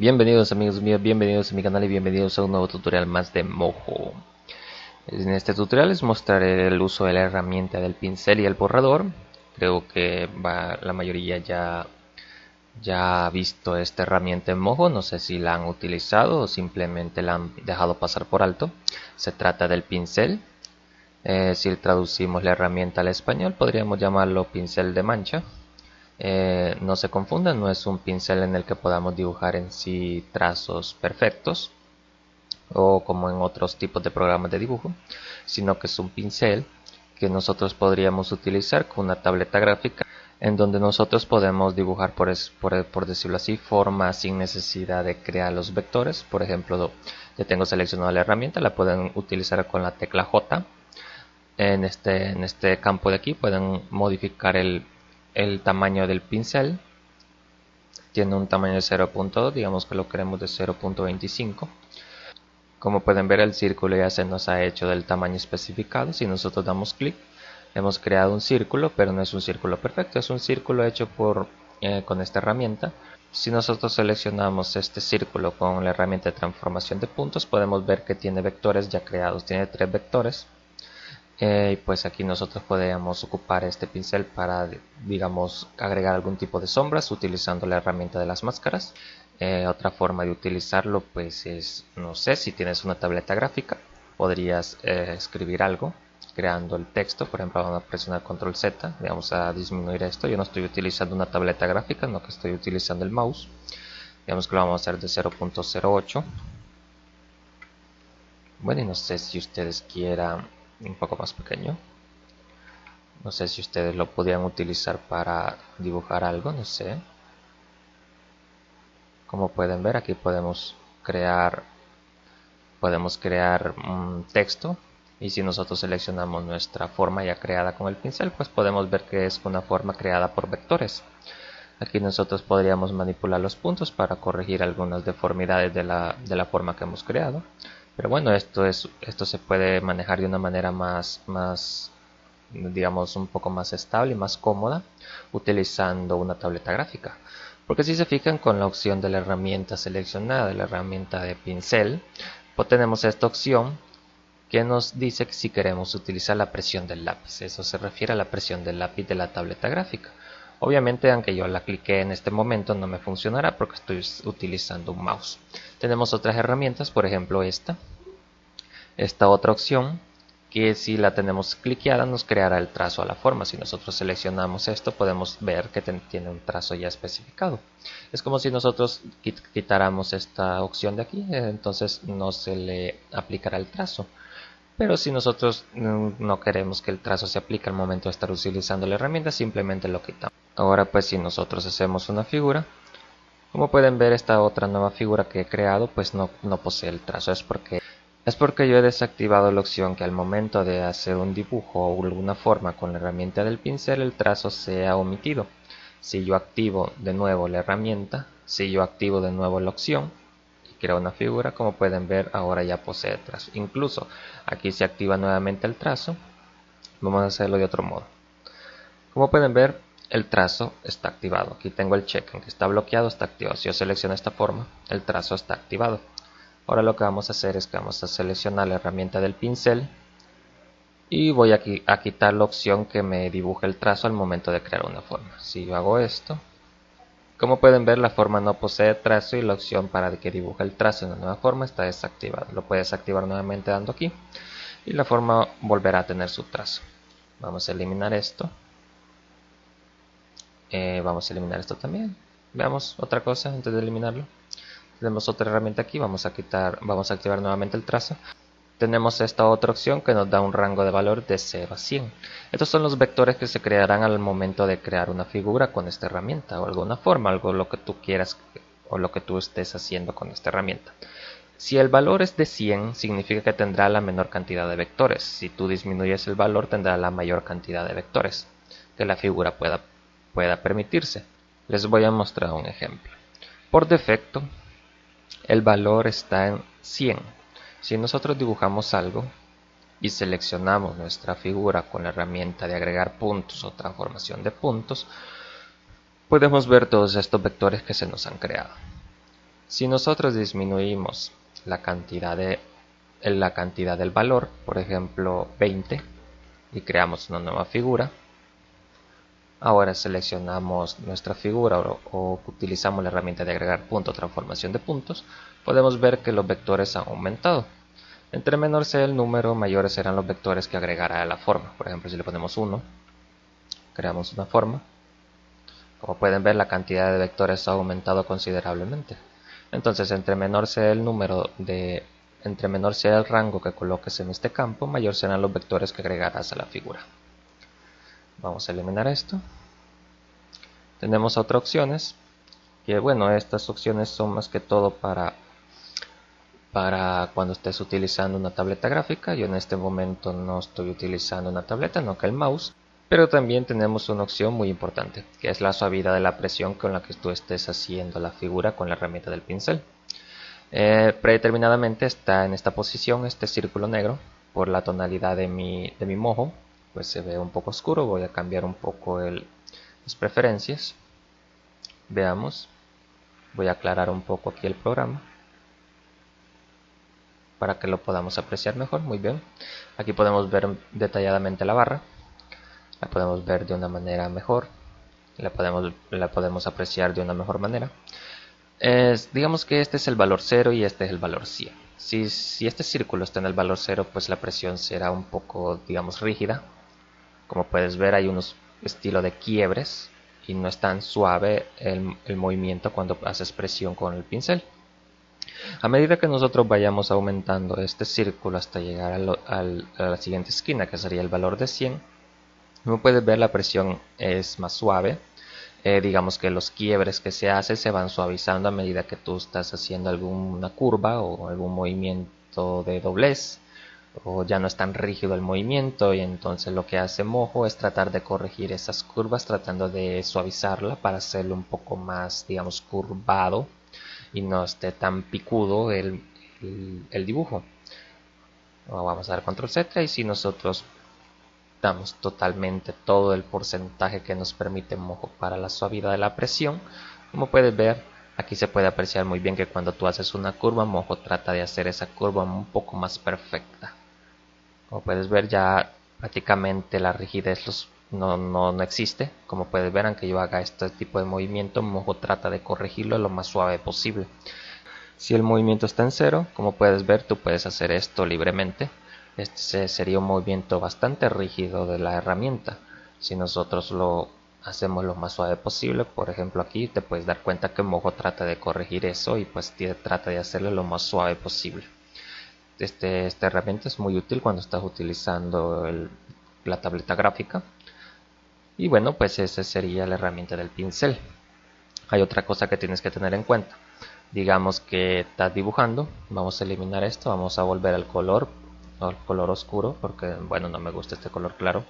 Bienvenidos amigos míos, bienvenidos a mi canal y bienvenidos a un nuevo tutorial más de Mojo. En este tutorial les mostraré el uso de la herramienta del pincel y el borrador. Creo que la mayoría ya ha visto esta herramienta en Mojo, no sé si la han utilizado o simplemente la han dejado pasar por alto. Se trata del pincel. Si traducimos la herramienta al español podríamos llamarlo pincel de mancha. No se confundan, no es un pincel en el que podamos dibujar en sí trazos perfectos o como en otros tipos de programas de dibujo, sino que es un pincel que nosotros podríamos utilizar con una tableta gráfica en donde nosotros podemos dibujar por decirlo así, formas sin necesidad de crear los vectores. Por ejemplo, ya tengo seleccionada la herramienta, la pueden utilizar con la tecla J. En este campo de aquí pueden modificar el tamaño del pincel. Tiene un tamaño de 0.2, digamos que lo queremos de 0.25. Como pueden ver, el círculo ya se nos ha hecho del tamaño especificado. Si nosotros damos clic, hemos creado un círculo, pero no es un círculo perfecto, es un círculo hecho con esta herramienta. Si nosotros seleccionamos este círculo con la herramienta de transformación de puntos, podemos ver que tiene vectores ya creados, tiene 3 vectores. Y pues aquí nosotros podríamos ocupar este pincel para, digamos, agregar algún tipo de sombras utilizando la herramienta de las máscaras. Otra forma de utilizarlo pues es, no sé, si tienes una tableta gráfica podrías escribir algo creando el texto. Por ejemplo, vamos a presionar control Z, vamos a disminuir esto. Yo no estoy utilizando una tableta gráfica, no, que estoy utilizando el mouse. Digamos que lo vamos a hacer de 0.08. Bueno, y no sé si ustedes quieran un poco más pequeño. No sé si ustedes lo podrían utilizar para dibujar algo, no sé. Como pueden ver, aquí podemos crear un texto. Y si nosotros seleccionamos nuestra forma ya creada con el pincel, pues podemos ver que es una forma creada por vectores. Aquí nosotros podríamos manipular los puntos para corregir algunas deformidades de la forma que hemos creado. Pero bueno, esto se puede manejar de una manera más, digamos, un poco más estable y más cómoda utilizando una tableta gráfica. Porque si se fijan, con la opción de la herramienta seleccionada, de la herramienta de pincel, pues tenemos esta opción que nos dice que si queremos utilizar la presión del lápiz. Eso se refiere a la presión del lápiz de la tableta gráfica. Obviamente, aunque yo la clique en este momento, no me funcionará porque estoy utilizando un mouse. Tenemos otras herramientas, por ejemplo esta otra opción, que si la tenemos cliqueada nos creará el trazo a la forma. Si nosotros seleccionamos esto, podemos ver que tiene un trazo ya especificado. Es como si nosotros quitáramos esta opción de aquí, entonces no se le aplicará el trazo. Pero si nosotros no queremos que el trazo se aplique al momento de estar utilizando la herramienta, simplemente lo quitamos. Ahora pues, si nosotros hacemos una figura, como pueden ver, esta otra nueva figura que he creado pues no posee el trazo. Es porque yo he desactivado la opción que al momento de hacer un dibujo o alguna forma con la herramienta del pincel el trazo sea omitido. Si yo activo de nuevo la herramienta, si yo activo de nuevo la opción y creo una figura, como pueden ver ahora ya posee trazo. Incluso aquí se activa nuevamente el trazo. Vamos a hacerlo de otro modo. Como pueden ver, el trazo está activado. Aquí tengo el check en que está bloqueado, está activado. Si yo selecciono esta forma, el trazo está activado. Ahora lo que vamos a hacer es que vamos a seleccionar la herramienta del pincel y voy a quitar la opción que me dibuje el trazo al momento de crear una forma. Si yo hago esto, como pueden ver, la forma no posee trazo y la opción para que dibuje el trazo en una nueva forma está desactivada. Lo puedes activar nuevamente dando aquí y la forma volverá a tener su trazo. Vamos a eliminar esto. Vamos a eliminar esto también. Veamos otra cosa antes de eliminarlo. Tenemos otra herramienta aquí, vamos a activar nuevamente el trazo. Tenemos esta otra opción que nos da un rango de valor de 0 a 100. Estos son los vectores que se crearán al momento de crear una figura con esta herramienta o alguna forma, algo lo que tú quieras o lo que tú estés haciendo con esta herramienta. Si el valor es de 100, significa que tendrá la menor cantidad de vectores. Si tú disminuyes el valor, tendrá la mayor cantidad de vectores que la figura pueda permitirse. Les voy a mostrar un ejemplo. Por defecto, el valor está en 100. Si nosotros dibujamos algo y seleccionamos nuestra figura con la herramienta de agregar puntos o transformación de puntos, podemos ver todos estos vectores que se nos han creado. Si nosotros disminuimos la cantidad del valor, por ejemplo 20, y creamos una nueva figura, ahora seleccionamos nuestra figura o utilizamos la herramienta de agregar punto o transformación de puntos, podemos ver que los vectores han aumentado. Entre menor sea el número, mayores serán los vectores que agregará a la forma. Por ejemplo, si le ponemos 1, creamos una forma. Como pueden ver, la cantidad de vectores ha aumentado considerablemente. Entonces, entre menor sea el rango que coloques en este campo, mayor serán los vectores que agregarás a la figura. Vamos a eliminar esto. Tenemos otras opciones, que bueno, estas opciones son más que todo para cuando estés utilizando una tableta gráfica. Yo en este momento no estoy utilizando una tableta, no que el mouse. Pero también tenemos una opción muy importante, que es la suavidad de la presión con la que tú estés haciendo la figura con la herramienta del pincel. Predeterminadamente está en esta posición este círculo negro. Por la tonalidad de mi mojo, pues se ve un poco oscuro. Voy a cambiar un poco las preferencias. Veamos, voy a aclarar un poco aquí el programa para que lo podamos apreciar mejor. Muy bien, aquí podemos ver detalladamente la barra, la podemos ver de una manera mejor, la podemos apreciar de una mejor manera. Digamos que este es el valor 0 y este es el valor 100. Si este círculo está en el valor 0, pues la presión será un poco, digamos, rígida. Como puedes ver, hay unos estilos de quiebres y no es tan suave el movimiento cuando haces presión con el pincel. A medida que nosotros vayamos aumentando este círculo hasta llegar a la siguiente esquina, que sería el valor de 100, como puedes ver, la presión es más suave. Digamos que los quiebres que se hacen se van suavizando a medida que tú estás haciendo alguna curva o algún movimiento de doblez, o ya no es tan rígido el movimiento, y entonces lo que hace Mojo es tratar de corregir esas curvas, tratando de suavizarla para hacerlo un poco más, digamos, curvado y no esté tan picudo el dibujo. Vamos a dar control Z, y si nosotros damos totalmente todo el porcentaje que nos permite Mojo para la suavidad de la presión, como puedes ver, aquí se puede apreciar muy bien que cuando tú haces una curva, Mojo trata de hacer esa curva un poco más perfecta. Como puedes ver, ya prácticamente la rigidez no existe. Como puedes ver, aunque yo haga este tipo de movimiento, Mojo trata de corregirlo lo más suave posible. Si el movimiento está en 0, como puedes ver, tú puedes hacer esto libremente. Este sería un movimiento bastante rígido de la herramienta. Si nosotros lo hacemos lo más suave posible, por ejemplo aquí, te puedes dar cuenta que Mojo trata de corregir eso y pues trata de hacerlo lo más suave posible. Esta herramienta es muy útil cuando estás utilizando la tableta gráfica. Y bueno, pues esa sería la herramienta del pincel. Hay otra cosa que tienes que tener en cuenta. Digamos que estás dibujando, vamos a eliminar esto, vamos a volver al color oscuro, porque bueno, no me gusta este color claro.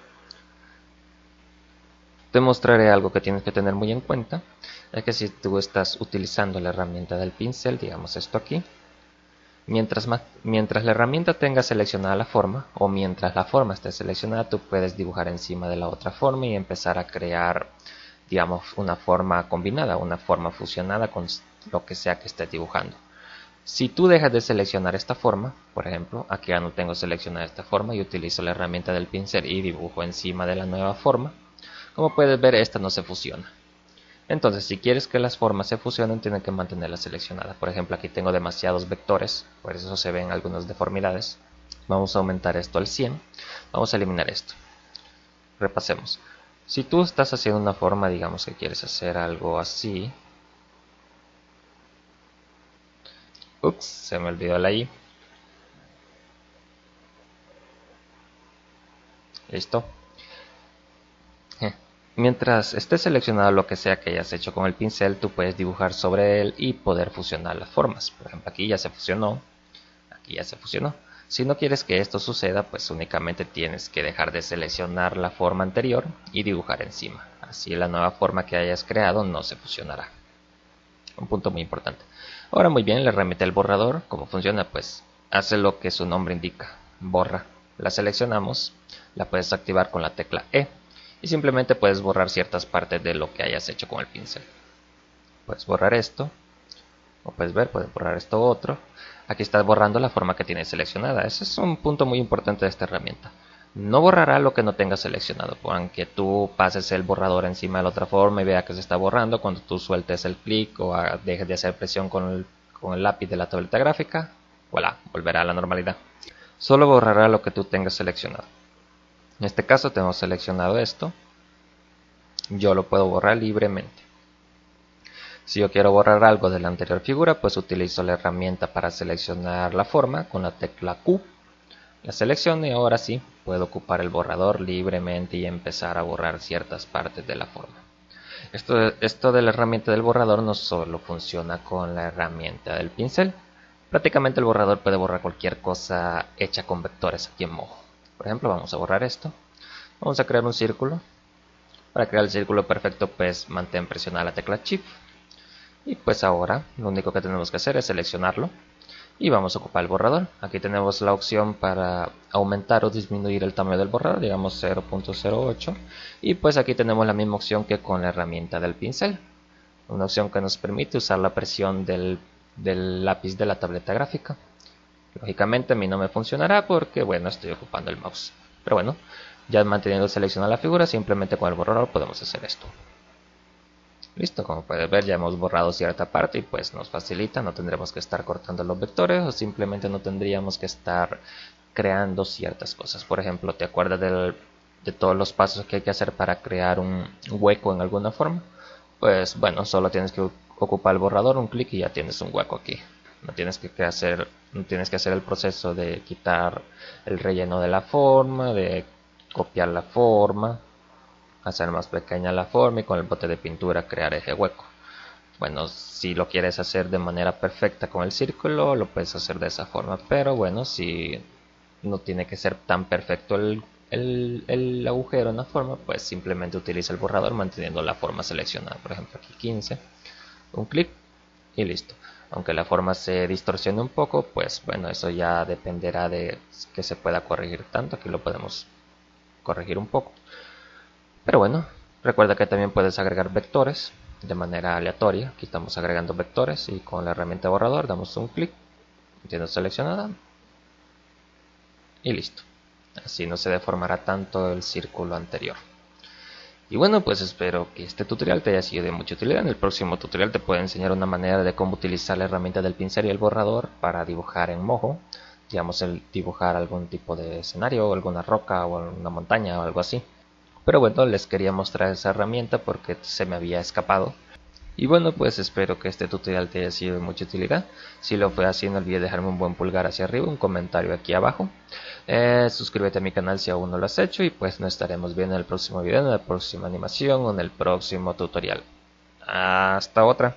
Te mostraré algo que tienes que tener muy en cuenta, es que si tú estás utilizando la herramienta del pincel, digamos esto aquí, mientras la herramienta tenga seleccionada la forma, o mientras la forma esté seleccionada, tú puedes dibujar encima de la otra forma y empezar a crear, digamos, una forma combinada, una forma fusionada con lo que sea que estés dibujando. Si tú dejas de seleccionar esta forma, por ejemplo, aquí ya no tengo seleccionada esta forma y utilizo la herramienta del pincel y dibujo encima de la nueva forma, como puedes ver, esta no se fusiona. Entonces, si quieres que las formas se fusionen, tienen que mantenerla seleccionada. Por ejemplo, aquí tengo demasiados vectores, por eso se ven algunas deformidades. Vamos a aumentar esto al 100. Vamos a eliminar esto. Repasemos. Si tú estás haciendo una forma, digamos que quieres hacer algo así. Ups, se me olvidó la I. Listo. Mientras esté seleccionado lo que sea que hayas hecho con el pincel, tú puedes dibujar sobre él y poder fusionar las formas. Por ejemplo, aquí ya se fusionó, aquí ya se fusionó. Si no quieres que esto suceda, pues únicamente tienes que dejar de seleccionar la forma anterior y dibujar encima. Así la nueva forma que hayas creado no se fusionará. Un punto muy importante. Ahora muy bien, la herramienta del borrador, ¿cómo funciona? Pues hace lo que su nombre indica, borra. La seleccionamos, la puedes activar con la tecla E. Y simplemente puedes borrar ciertas partes de lo que hayas hecho con el pincel. Puedes borrar esto, Como puedes ver, puedes borrar esto otro. Aquí estás borrando la forma que tienes seleccionada. Ese es un punto muy importante de esta herramienta. No borrará lo que no tengas seleccionado, aunque tú pases el borrador encima de la otra forma y vea que se está borrando. Cuando tú sueltes el clic o dejes de hacer presión con el lápiz de la tableta gráfica, voilà, volverá a la normalidad. Solo borrará lo que tú tengas seleccionado. En este caso tenemos seleccionado esto. Yo lo puedo borrar libremente. Si yo quiero borrar algo de la anterior figura, pues utilizo la herramienta para seleccionar la forma con la tecla Q. La selecciono y ahora sí puedo ocupar el borrador libremente y empezar a borrar ciertas partes de la forma. Esto de la herramienta del borrador no solo funciona con la herramienta del pincel. Prácticamente el borrador puede borrar cualquier cosa hecha con vectores aquí en Mojo. Por ejemplo, vamos a borrar esto. Vamos a crear un círculo. Para crear el círculo perfecto, pues mantén presionada la tecla Shift. Y pues ahora lo único que tenemos que hacer es seleccionarlo. Y vamos a ocupar el borrador. Aquí tenemos la opción para aumentar o disminuir el tamaño del borrador, digamos 0.08. Y pues aquí tenemos la misma opción que con la herramienta del pincel. Una opción que nos permite usar la presión del lápiz de la tableta gráfica. Lógicamente a mí no me funcionará porque bueno, estoy ocupando el mouse. Pero bueno, ya manteniendo seleccionada la figura, simplemente con el borrador podemos hacer esto. Listo, como puedes ver ya hemos borrado cierta parte y pues nos facilita, no tendremos que estar cortando los vectores o simplemente no tendríamos que estar creando ciertas cosas. Por ejemplo, ¿te acuerdas de todos los pasos que hay que hacer para crear un hueco en alguna forma? Pues bueno, solo tienes que ocupar el borrador, un clic y ya tienes un hueco aquí. No tienes que hacer el proceso de quitar el relleno de la forma, de copiar la forma, hacer más pequeña la forma y con el bote de pintura crear ese hueco. Bueno, si lo quieres hacer de manera perfecta con el círculo, lo puedes hacer de esa forma. Pero bueno, si no tiene que ser tan perfecto el agujero en la forma, pues simplemente utiliza el borrador manteniendo la forma seleccionada. Por ejemplo, aquí 15, un clic y listo. Aunque la forma se distorsione un poco, pues bueno, eso ya dependerá de que se pueda corregir tanto. Aquí lo podemos corregir un poco. Pero bueno, recuerda que también puedes agregar vectores de manera aleatoria. Aquí estamos agregando vectores y con la herramienta borrador damos un clic, tiene seleccionada y listo. Así no se deformará tanto el círculo anterior. Y bueno, pues espero que este tutorial te haya sido de mucha utilidad. En el próximo tutorial te puedo enseñar una manera de cómo utilizar la herramienta del pincel y el borrador para dibujar en Mojo. Digamos, el dibujar algún tipo de escenario, alguna roca o una montaña o algo así. Pero bueno, les quería mostrar esa herramienta porque se me había escapado. Y bueno, pues espero que este tutorial te haya sido de mucha utilidad. Si lo fue así, no olvides dejarme un buen pulgar hacia arriba, un comentario aquí abajo. Suscríbete a mi canal si aún no lo has hecho y pues nos estaremos viendo en el próximo video, en la próxima animación o en el próximo tutorial. Hasta otra.